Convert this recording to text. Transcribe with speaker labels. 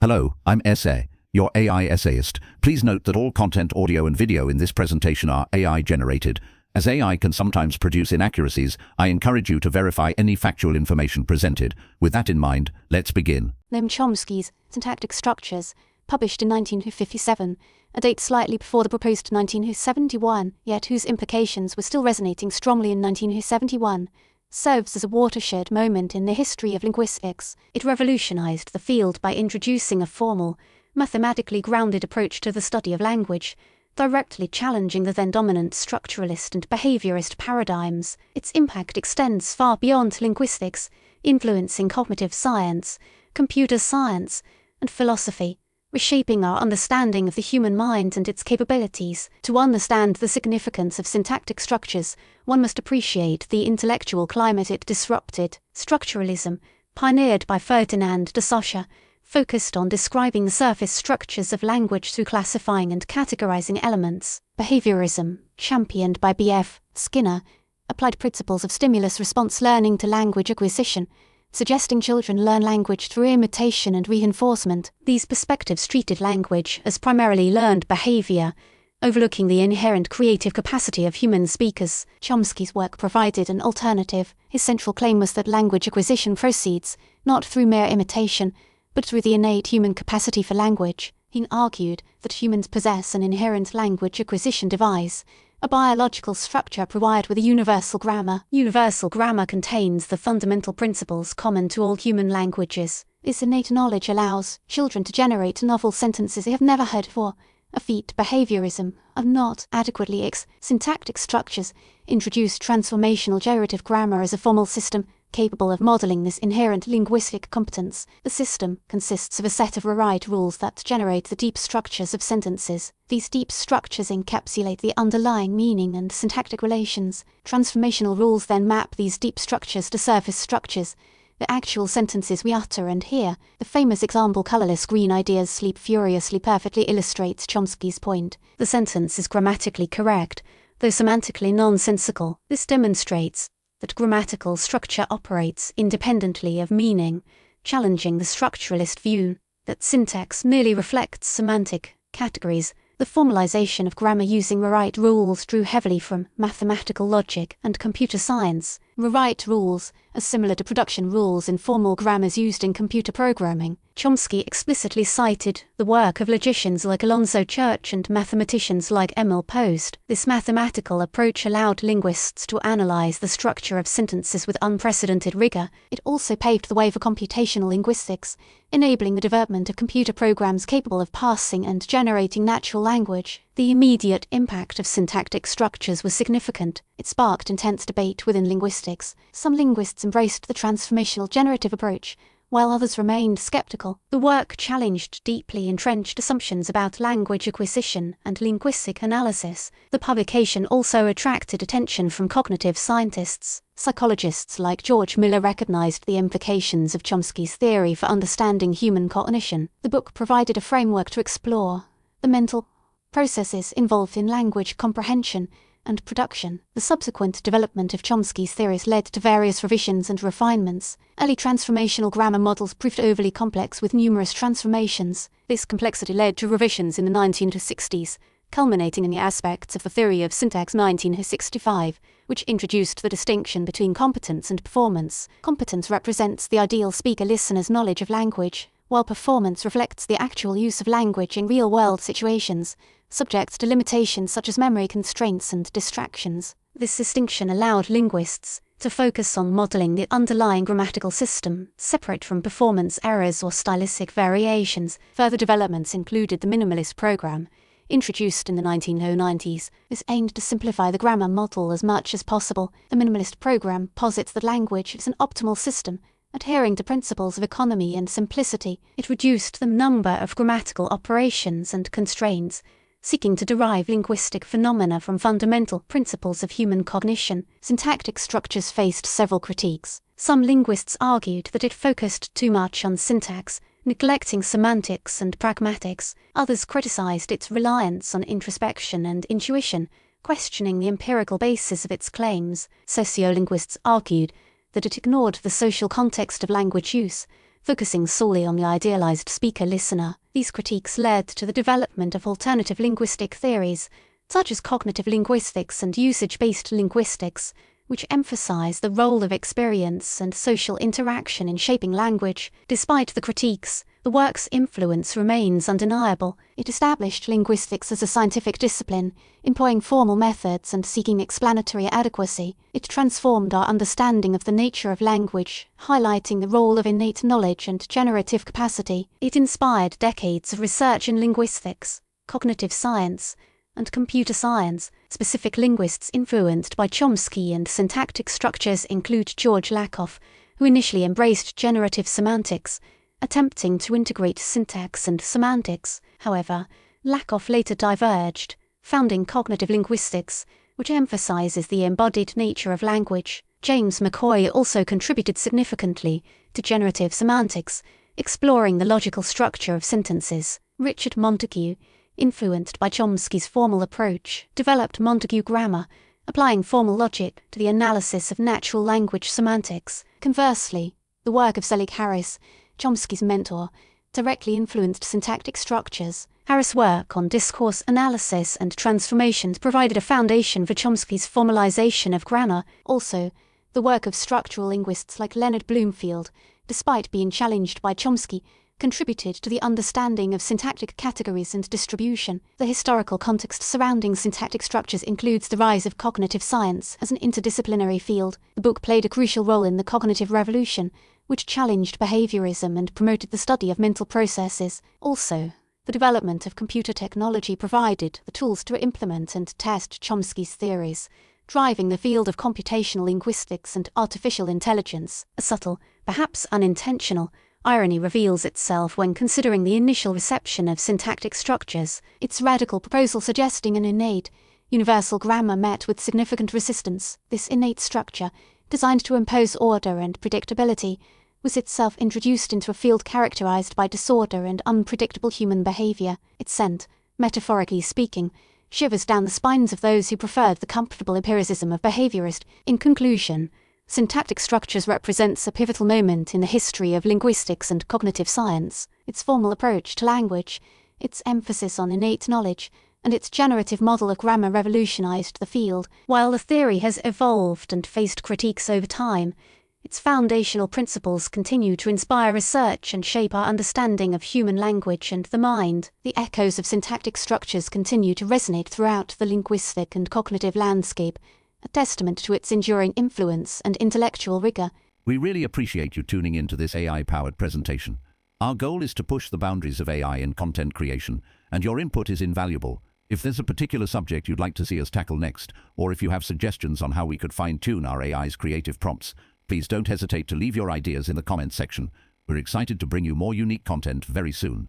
Speaker 1: Hello, I'm Essay, your AI essayist. Please note that all content, audio and video in this presentation are AI generated. As AI can sometimes produce inaccuracies, I encourage you to verify any factual information presented. With that in mind, let's begin.
Speaker 2: Noam Chomsky's Syntactic Structures, published in 1957, a date slightly before the proposed 1971, yet whose implications were still resonating strongly in 1971, serves as a watershed moment in the history of linguistics. It revolutionized the field by introducing a formal, mathematically grounded approach to the study of language, directly challenging the then dominant structuralist and behaviorist paradigms. Its impact extends far beyond linguistics, influencing cognitive science, computer science, and philosophy, reshaping our understanding of the human mind and its capabilities. To understand the significance of syntactic structures, one must appreciate the intellectual climate it disrupted. Structuralism, pioneered by Ferdinand de Saussure, focused on describing the surface structures of language through classifying and categorizing elements. Behaviorism, championed by B.F. Skinner, applied principles of stimulus-response learning to language acquisition, suggesting children learn language through imitation and reinforcement. These perspectives treated language as primarily learned behavior, overlooking the inherent creative capacity of human speakers. Chomsky's work provided an alternative. His central claim was that language acquisition proceeds not through mere imitation, but through the innate human capacity for language. He argued that humans possess an inherent language acquisition device, a biological structure provided with a universal grammar. Universal grammar contains the fundamental principles common to all human languages. This innate knowledge allows children to generate novel sentences they have never heard before, a feat behaviorism of not adequately syntactic structures introduced transformational generative grammar as a formal system capable of modeling this inherent linguistic competence. The system consists of a set of rewrite rules that generate the deep structures of sentences. These deep structures encapsulate the underlying meaning and syntactic relations. Transformational rules then map these deep structures to surface structures, the actual sentences we utter and hear. The famous example "colorless green ideas sleep furiously" perfectly illustrates Chomsky's point. The sentence is grammatically correct, though semantically nonsensical. This demonstrates that grammatical structure operates independently of meaning, challenging the structuralist view that syntax merely reflects semantic categories. The formalization of grammar using rewrite rules drew heavily from mathematical logic and computer science. Rewrite rules are similar to production rules in formal grammars used in computer programming. Chomsky explicitly cited the work of logicians like Alonzo Church and mathematicians like Emil Post. This mathematical approach allowed linguists to analyze the structure of sentences with unprecedented rigor. It also paved the way for computational linguistics, enabling the development of computer programs capable of parsing and generating natural language. The immediate impact of syntactic structures was significant. It sparked intense debate within linguistics. Some linguists embraced the transformational generative approach, while others remained skeptical. The work challenged deeply entrenched assumptions about language acquisition and linguistic analysis. The publication also attracted attention from cognitive scientists. Psychologists like George Miller recognized the implications of Chomsky's theory for understanding human cognition. The book provided a framework to explore the mental processes involved in language comprehension and production. The subsequent development of Chomsky's theories led to various revisions and refinements. Early transformational grammar models proved overly complex with numerous transformations. This complexity led to revisions in the 1960s, culminating in the aspects of the theory of syntax 1965, which introduced the distinction between competence and performance. Competence represents the ideal speaker-listener's knowledge of language, while performance reflects the actual use of language in real-world situations, subject to limitations such as memory constraints and distractions. This distinction allowed linguists to focus on modeling the underlying grammatical system, separate from performance errors or stylistic variations. Further developments included the minimalist program, introduced in the 1990s. This aimed to simplify the grammar model as much as possible. The minimalist program posits that language is an optimal system, adhering to principles of economy and simplicity. It reduced the number of grammatical operations and constraints, seeking to derive linguistic phenomena from fundamental principles of human cognition. Syntactic structures faced several critiques. Some linguists argued that it focused too much on syntax, neglecting semantics and pragmatics. Others criticized its reliance on introspection and intuition, questioning the empirical basis of its claims. Sociolinguists argued that it ignored the social context of language use, focusing solely on the idealized speaker-listener. These critiques led to the development of alternative linguistic theories, such as cognitive linguistics and usage-based linguistics, which emphasize the role of experience and social interaction in shaping language. Despite the critiques, the work's influence remains undeniable. It established linguistics as a scientific discipline, employing formal methods and seeking explanatory adequacy. It transformed our understanding of the nature of language, highlighting the role of innate knowledge and generative capacity. It inspired decades of research in linguistics, cognitive science, and computer science. Specific linguists influenced by Chomsky and syntactic structures include George Lakoff, who initially embraced generative semantics, attempting to integrate syntax and semantics. However, Lakoff later diverged, founding cognitive linguistics, which emphasizes the embodied nature of language. James McCoy also contributed significantly to generative semantics, exploring the logical structure of sentences. Richard Montague, influenced by Chomsky's formal approach, developed Montague grammar, applying formal logic to the analysis of natural language semantics. Conversely, the work of Zelig Harris, Chomsky's mentor, directly influenced syntactic structures. Harris' work on discourse analysis and transformations provided a foundation for Chomsky's formalization of grammar. Also, the work of structural linguists like Leonard Bloomfield, despite being challenged by Chomsky, contributed to the understanding of syntactic categories and distribution. The historical context surrounding syntactic structures includes the rise of cognitive science as an interdisciplinary field. The book played a crucial role in the cognitive revolution, which challenged behaviorism and promoted the study of mental processes. Also, the development of computer technology provided the tools to implement and test Chomsky's theories, driving the field of computational linguistics and artificial intelligence. A subtle, perhaps unintentional, irony reveals itself when considering the initial reception of syntactic structures. Its radical proposal suggesting an innate, universal grammar met with significant resistance. This innate structure, designed to impose order and predictability, was itself introduced into a field characterized by disorder and unpredictable human behavior. It sent, metaphorically speaking, shivers down the spines of those who preferred the comfortable empiricism of behaviorist. In conclusion, syntactic structures represents a pivotal moment in the history of linguistics and cognitive science. Its formal approach to language, its emphasis on innate knowledge, and its generative model of grammar revolutionized the field. While the theory has evolved and faced critiques over time, its foundational principles continue to inspire research and shape our understanding of human language and the mind. The echoes of syntactic structures continue to resonate throughout the linguistic and cognitive landscape, a testament to its enduring influence and intellectual rigor.
Speaker 1: We really appreciate you tuning into this AI-powered presentation. Our goal is to push the boundaries of AI in content creation, and your input is invaluable. If there's a particular subject you'd like to see us tackle next, or if you have suggestions on how we could fine-tune our AI's creative prompts, please don't hesitate to leave your ideas in the comments section. We're excited to bring you more unique content very soon.